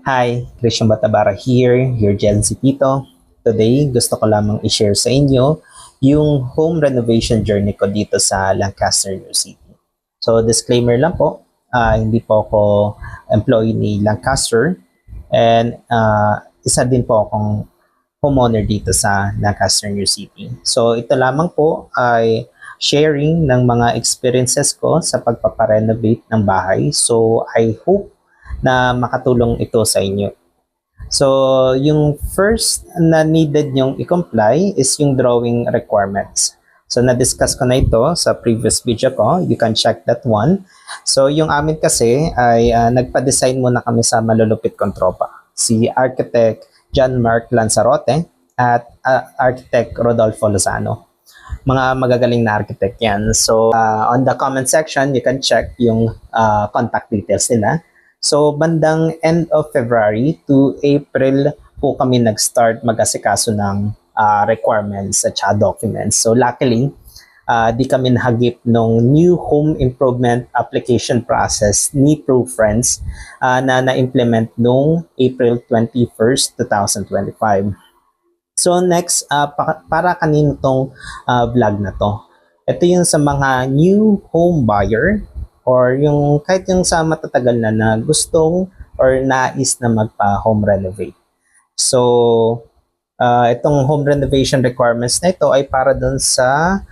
Hi, Christian Batabara here, your Gen Z Tito. Today, gusto ko lamang i-share sa inyo yung home renovation journey ko dito sa Lancaster, New City. So, disclaimer lang po, hindi po ako employee ni Lancaster and isa din po akong homeowner dito sa Lancaster, New City. So, ito lamang po ay sharing ng mga experiences ko sa pagpaparenovate ng bahay. So, I hope na makatulong ito sa inyo. So, yung first na needed nyong i-comply is yung drawing requirements. So, na-discuss ko na ito sa previous video ko. You can check that one. So, yung amin kasi ay nagpa-design muna kami sa malulupit kong tropa. Si Architect John Mark Lanzarote at Architect Rodolfo Lozano. Mga magagaling na architect yan. So, on the comment section, you can check yung contact details nila. So, bandang end of February to April po kami nag-start mag-asikaso ng requirements at documents. So, luckily, di kami nahagip ng new home improvement application process ni ProFriends na na-implement noong April 21st, 2025. So, next, para kanino tong vlog na to? Ito yung sa mga new home buyer or yung kahit yung sa matatagal na gustong or nais na magpa-home renovate. So, itong home renovation requirements na ito ay para dun sa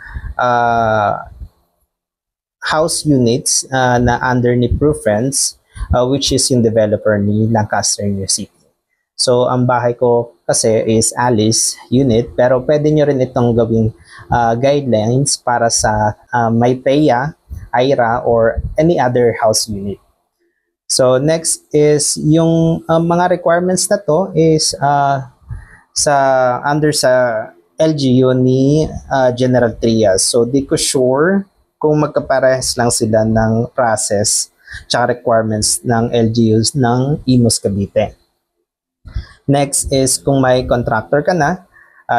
house units na under ni ProFriends, which is yung developer ni Lancaster, New City. So, ang bahay ko kasi is Alice unit, pero pwede nyo rin itong gawing guidelines para sa Maypeya, IRA, or any other house unit. So, next is yung mga requirements na to is under sa LGU ni General Trias. So, di ko sure kung magkaparehas lang sila ng process tsaka requirements ng LGUs ng Imus Cavite. Next is kung may contractor ka na,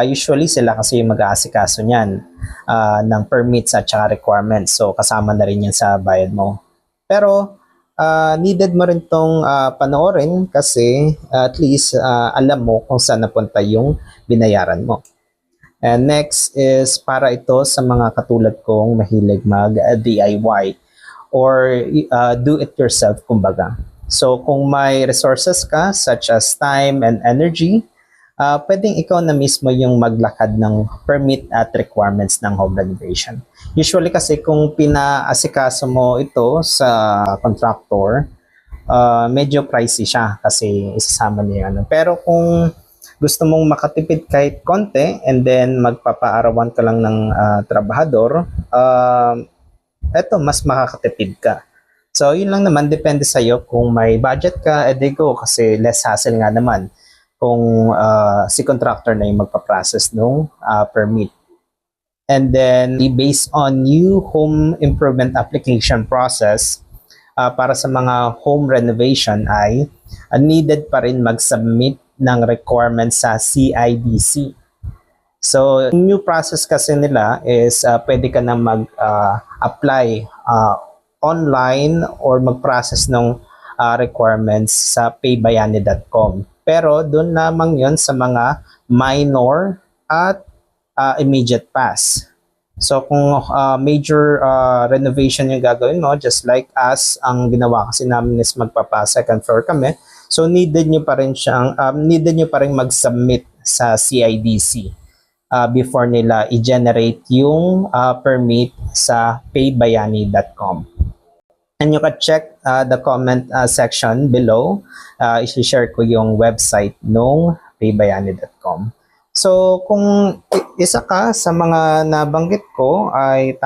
usually sila kasi yung mag-aasikaso niyan ng permits at saka requirements. So, kasama na rin yan sa bayad mo. Pero, needed mo rin tong panoorin kasi at least alam mo kung saan napunta yung binayaran mo. And next is para ito sa mga katulad kong mahilig mag-DIY or do-it-yourself kumbaga. So, kung may resources ka such as time and energy, pwedeng ikaw na mismo yung maglakad ng permit at requirements ng home renovation. Usually kasi kung pinaasikaso mo ito sa contractor, medyo pricey siya kasi isasama niya yan. Pero kung gusto mong makatipid kahit konti and then magpapaarawan ka lang ng trabahador, eto mas makakatipid ka. So, yun lang naman, depende sa'yo. Kung may budget ka, edi go kasi less hassle nga naman kung si contractor na yung magpa-process ng permit. And then, based on new home improvement application process, para sa mga home renovation ay needed pa rin mag-submit ng requirements sa CIDC. So, new process kasi nila is pwede ka na mag-apply online or mag-process ng requirements sa paybayani.com. Pero doon lamang yon sa mga minor at immediate pass. So kung major renovation yung gagawin mo, just like us, ang ginawa kasi namin is magpapa-second floor kami. So needed nyo pa rin mag-submit sa CIDC before nila i-generate yung permit sa paybayani.com. And you can check the comment section below. I-share ko yung website nung paybayani.com. So, kung isa ka sa mga nabanggit ko, ay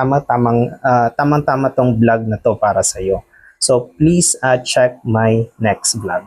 tamang-tama tong vlog na to para sa'yo. So, please check my next vlog.